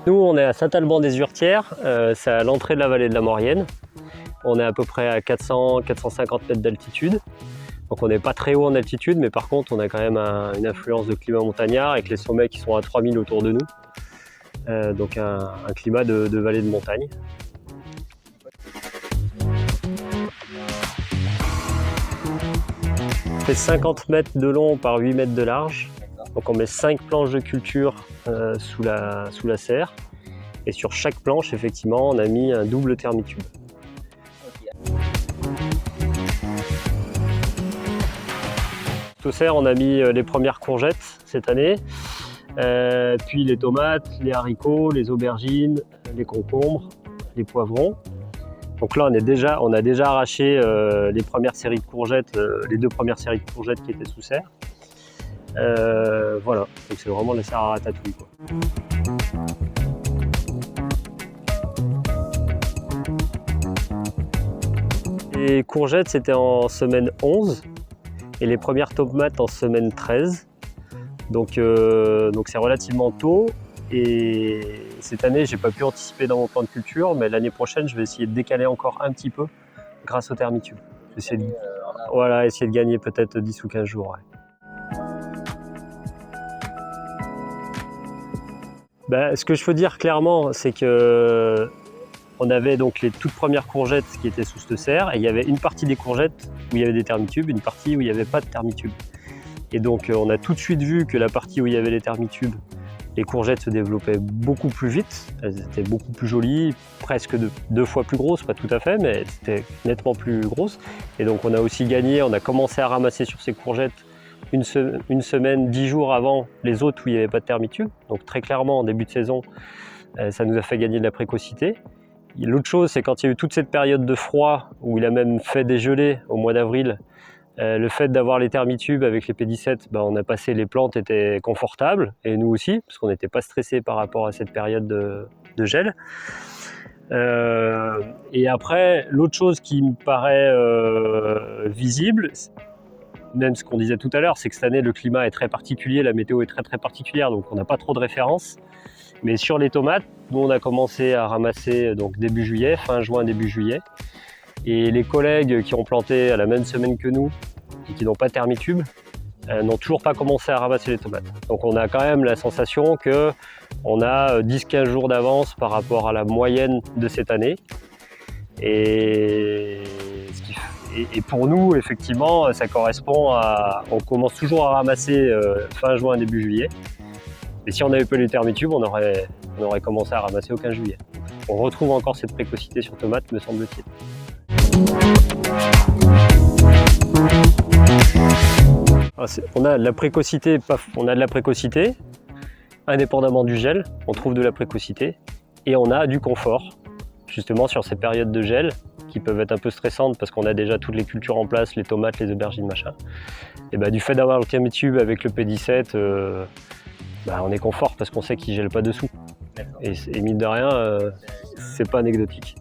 Nous, on est à Saint-Alban-des-Hurtières, c'est à l'entrée de la vallée de la Maurienne. On est à peu près à 400-450 mètres d'altitude. Donc on n'est pas très haut en altitude, mais par contre on a quand même une influence de climat montagnard avec les sommets qui sont à 3000 autour de nous. Donc un climat de vallée de montagne. Ça fait 50 mètres de long par 8 mètres de large. Donc on met 5 planches de culture sous la serre. Et sur chaque planche, effectivement, on a mis un double thermitube. Au serre, on a mis les premières courgettes cette année, puis les tomates, les haricots, les aubergines, les concombres, les poivrons. Donc là, on a déjà arraché les premières séries de courgettes, les 2 premières séries de courgettes qui étaient sous serre. Voilà, donc c'est vraiment les serres à ratatouille, quoi. Les courgettes, c'était en semaine 11 et les premières tomates en semaine 13. Donc c'est relativement tôt et cette année, j'ai pas pu anticiper dans mon plan de culture, mais l'année prochaine, je vais essayer de décaler encore un petit peu grâce au thermitube. Essayer de gagner peut-être 10 ou 15 jours. Ouais. Ce que je peux dire clairement, c'est que on avait donc les toutes premières courgettes qui étaient sous cette serre et il y avait une partie des courgettes où il y avait des thermitubes, une partie où il n'y avait pas de thermitubes. Et donc on a tout de suite vu que la partie où il y avait les thermitubes, les courgettes se développaient beaucoup plus vite, elles étaient beaucoup plus jolies, presque 2 fois plus grosses, pas tout à fait, mais c'était nettement plus grosses. Et donc on a aussi gagné, on a commencé à ramasser sur ces courgettes une semaine, 10 jours avant les autres où il n'y avait pas de thermitubes. Donc très clairement, en début de saison, ça nous a fait gagner de la précocité. L'autre chose, c'est quand il y a eu toute cette période de froid, où il a même fait des gelées au mois d'avril, le fait d'avoir les thermitubes avec les P17, on a passé, les plantes étaient confortables, et nous aussi, parce qu'on n'était pas stressé par rapport à cette période de gel. Et après, l'autre chose qui me paraît visible, même ce qu'on disait tout à l'heure, c'est que cette année, le climat est très particulier, la météo est très particulière, donc on n'a pas trop de références. Mais sur les tomates, nous on a commencé à ramasser donc début juillet, fin juin, début juillet. Et les collègues qui ont planté à la même semaine que nous et qui n'ont pas de thermitube n'ont toujours pas commencé à ramasser les tomates. Donc on a quand même la sensation qu'on a 10-15 jours d'avance par rapport à la moyenne de cette année. Et pour nous, effectivement, ça correspond à... On commence toujours à ramasser fin juin, début juillet. Mais si on n'avait pas les thermitubes, on aurait commencé à ramasser au 15 juillet. On retrouve encore cette précocité sur tomates, me semble-t-il. On a de la précocité, indépendamment du gel, on trouve de la précocité, et on a du confort, justement sur ces périodes de gel, qui peuvent être un peu stressantes parce qu'on a déjà toutes les cultures en place, les tomates, les aubergines, machin. Et du fait d'avoir le thermitube avec le P17, on est confort parce qu'on sait qu'il ne gèle pas dessous. Et mine de rien, c'est pas anecdotique.